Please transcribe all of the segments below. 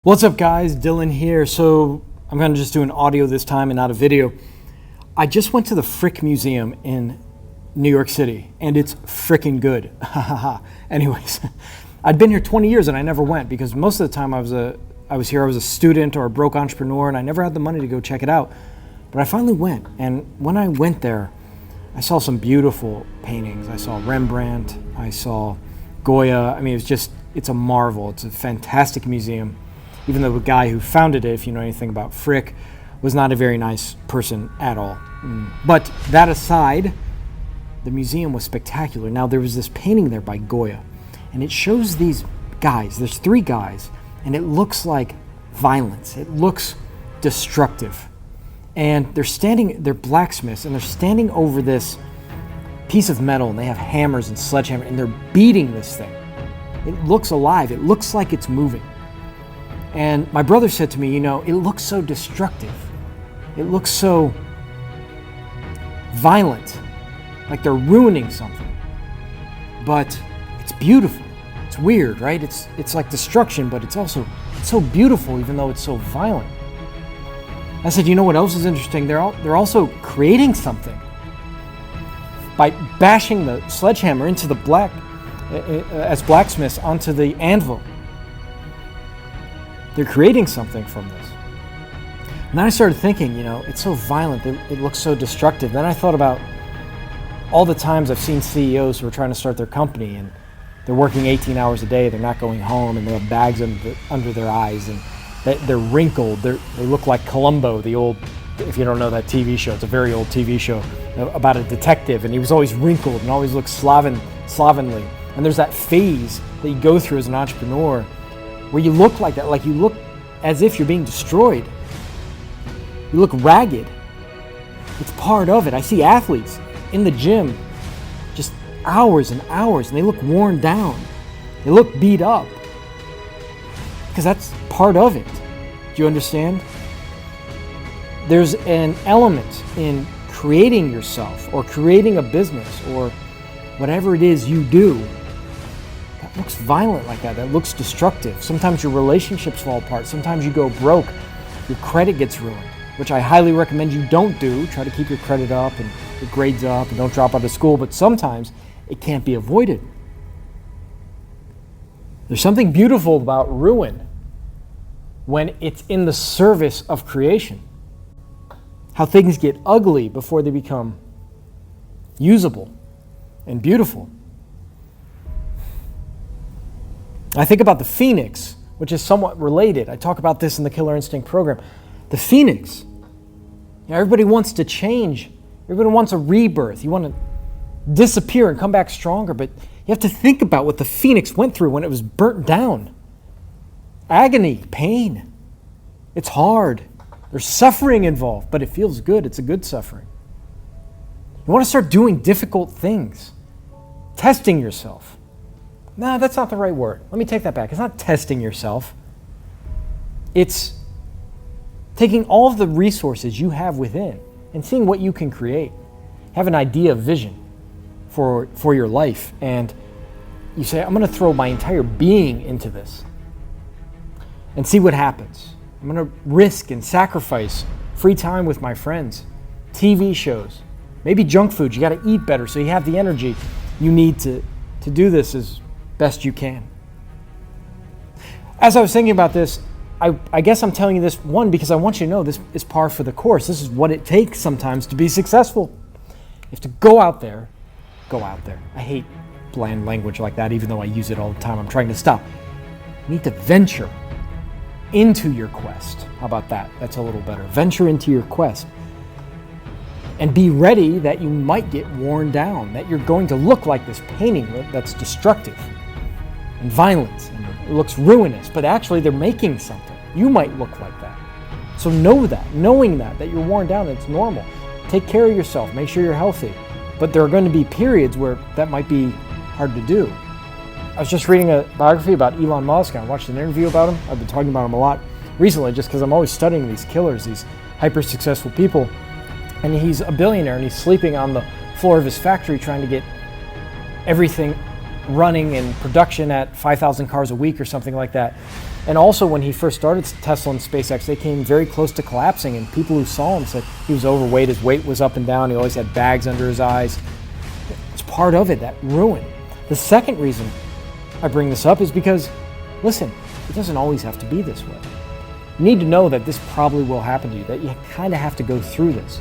What's up guys, Dylan here. So I'm going to just do an audio this time and not a video. I just went to the Frick Museum in New York City and it's freaking good. Anyways, I'd been here 20 years and I never went because most of the time I was a student or a broke entrepreneur and I never had the money to go check it out. But I finally went, and when I went there, I saw some beautiful paintings. I saw Rembrandt, I saw Goya. I mean, it's a marvel. It's a fantastic museum. Even though the guy who founded it, if you know anything about Frick, was not a very nice person at all. But that aside, the museum was spectacular. Now, there was this painting there by Goya, and it shows these guys. There's three guys, and it looks like violence. It looks destructive. And they're blacksmiths, and they're standing over this piece of metal, and they have hammers and sledgehammer, and they're beating this thing. It looks alive. It looks like it's moving. And my brother said to me, it looks so destructive. It looks so violent, like they're ruining something. But it's beautiful. It's weird, right? It's like destruction, but it's so beautiful, even though it's so violent. I said, you know what else is interesting? They're also creating something by bashing the sledgehammer into the as blacksmiths onto the anvil. They're creating something from this. And then I started thinking, it's so violent, it looks so destructive. Then I thought about all the times I've seen CEOs who are trying to start their company and they're working 18 hours a day, they're not going home, and they have bags under their eyes, and they're wrinkled, they look like Columbo, the old, if you don't know that TV show, it's a very old TV show about a detective, and he was always wrinkled and always looked slovenly. And there's that phase that you go through as an entrepreneur where you look like that, like you look as if you're being destroyed. You look ragged. It's part of it. I see athletes in the gym just hours and hours, and they look worn down. They look beat up because that's part of it. Do you understand? There's an element in creating yourself or creating a business or whatever it is you do that looks violent like that looks destructive. Sometimes your relationships fall apart. Sometimes you go broke. Your credit gets ruined, which I highly recommend you don't do. Try to keep your credit up and your grades up and don't drop out of school, but sometimes it can't be avoided. There's something beautiful about ruin when it's in the service of creation. How things get ugly before they become usable and beautiful. I think about the phoenix, which is somewhat related. I talk about this in the Killer Instinct program. The phoenix. Everybody wants to change. Everybody wants a rebirth. You want to disappear and come back stronger, but you have to think about what the phoenix went through when it was burnt down. Agony, pain. It's hard. There's suffering involved, but it feels good. It's a good suffering. You want to start doing difficult things. Testing yourself. No, that's not the right word. Let me take that back. It's not testing yourself. It's taking all of the resources you have within and seeing what you can create. Have an idea, vision for your life, and you say, I'm going to throw my entire being into this and see what happens. I'm going to risk and sacrifice free time with my friends, TV shows, maybe junk food. You got to eat better so you have the energy you need to do this as best you can. As I was thinking about this, I guess I'm telling you this, one, because I want you to know this is par for the course. This is what it takes sometimes to be successful. You have to go out there. I hate bland language like that, even though I use it all the time. I'm trying to stop. You need to venture into your quest. How about that? That's a little better. Venture into your quest. And be ready that you might get worn down, that you're going to look like this painting that's destructive and violent, and it looks ruinous, but actually they're making something. You might look like that. So know that, knowing that you're worn down, it's normal. Take care of yourself, make sure you're healthy. But there are going to be periods where that might be hard to do. I was just reading a biography about Elon Musk. I watched an interview about him. I've been talking about him a lot recently just because I'm always studying these killers, these hyper-successful people. And he's a billionaire, and he's sleeping on the floor of his factory trying to get everything running in production at 5,000 cars a week or something like that. And also when he first started Tesla and SpaceX, they came very close to collapsing, and people who saw him said he was overweight, his weight was up and down, he always had bags under his eyes. It's part of it, that ruin. The second reason I bring this up is because, listen, it doesn't always have to be this way. You need to know that this probably will happen to you, that you kind of have to go through this.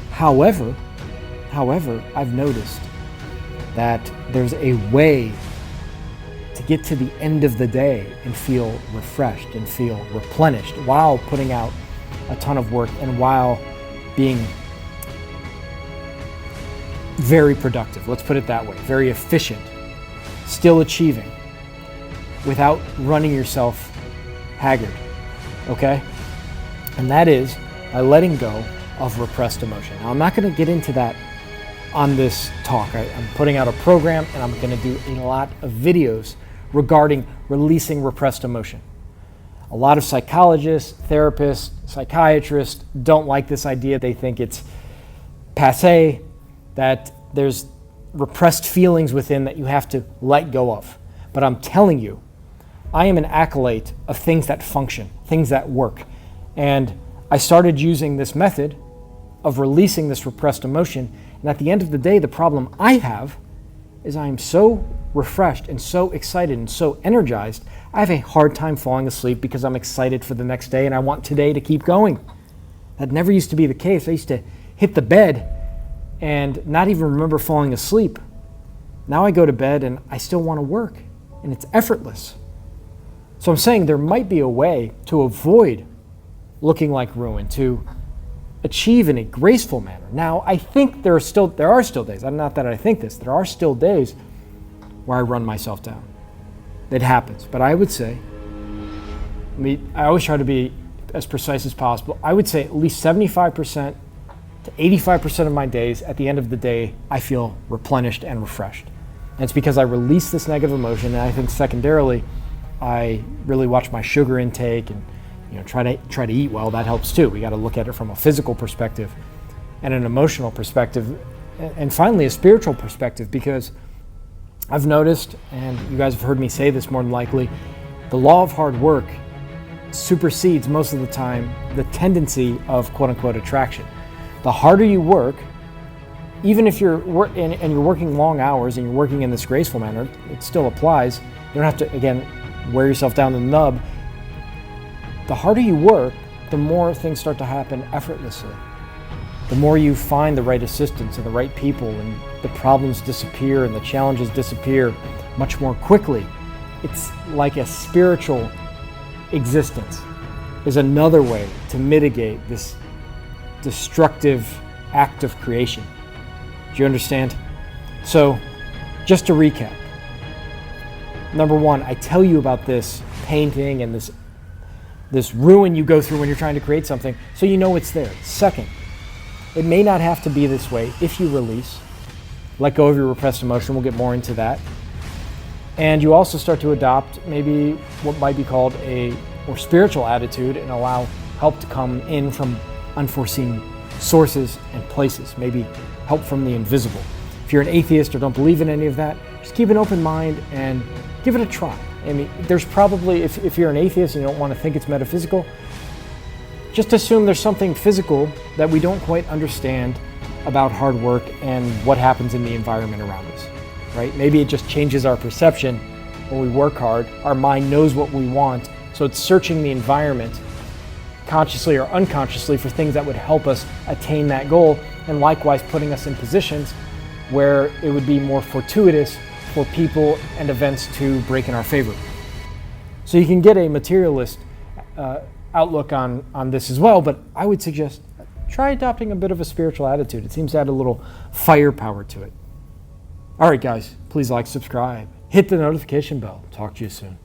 However, I've noticed that there's a way to get to the end of the day and feel refreshed and feel replenished while putting out a ton of work and while being very productive. Let's put it that way. Very efficient, still achieving without running yourself haggard. Okay? And that is by letting go of repressed emotion. Now, I'm not going to get into that on this talk. I'm putting out a program and I'm going to do a lot of videos regarding releasing repressed emotion. A lot of psychologists, therapists, psychiatrists don't like this idea. They think it's passé, that there's repressed feelings within that you have to let go of. But I'm telling you, I am an acolyte of things that function, things that work. And I started using this method of releasing this repressed emotion. And at the end of the day, the problem I have is I am so refreshed and so excited and so energized, I have a hard time falling asleep because I'm excited for the next day and I want today to keep going. That never used to be the case. I used to hit the bed and not even remember falling asleep. Now I go to bed and I still want to work, and it's effortless. So I'm saying there might be a way to avoid looking like ruin, to achieve in a graceful manner. Now, I think there are still days, not that I think this, there are still days where I run myself down. It happens. But I would say, I always try to be as precise as possible. I would say at least 75% to 85% of my days, at the end of the day, I feel replenished and refreshed. And it's because I release this negative emotion, and I think secondarily, I really watch my sugar intake and try to eat well. That helps too. We got to look at it from a physical perspective and an emotional perspective, and finally a spiritual perspective, because I've noticed, and you guys have heard me say this more than likely, the law of hard work supersedes most of the time the tendency of quote-unquote attraction. The harder you work, even if you're working long hours and you're working in this graceful manner, it still applies. You don't have to, again, wear yourself down to the nub. The harder you work, the more things start to happen effortlessly. The more you find the right assistance and the right people, and the problems disappear and the challenges disappear much more quickly. It's like a spiritual existence is another way to mitigate this destructive act of creation. Do you understand? So, just to recap. Number one, I tell you about this painting and this ruin you go through when you're trying to create something, so you know it's there. Second, it may not have to be this way if you release, let go of your repressed emotion. We'll get more into that. And you also start to adopt maybe what might be called a more spiritual attitude and allow help to come in from unforeseen sources and places, maybe help from the invisible. If you're an atheist or don't believe in any of that, just keep an open mind and give it a try. I mean, there's probably, if you're an atheist and you don't want to think it's metaphysical, just assume there's something physical that we don't quite understand about hard work and what happens in the environment around us, right? Maybe it just changes our perception when we work hard. Our mind knows what we want, so it's searching the environment consciously or unconsciously for things that would help us attain that goal, and likewise putting us in positions where it would be more fortuitous for people and events to break in our favor. So you can get a materialist outlook on this as well, but I would suggest try adopting a bit of a spiritual attitude. It seems to add a little firepower to it. All right, guys, please like, subscribe, hit the notification bell. Talk to you soon.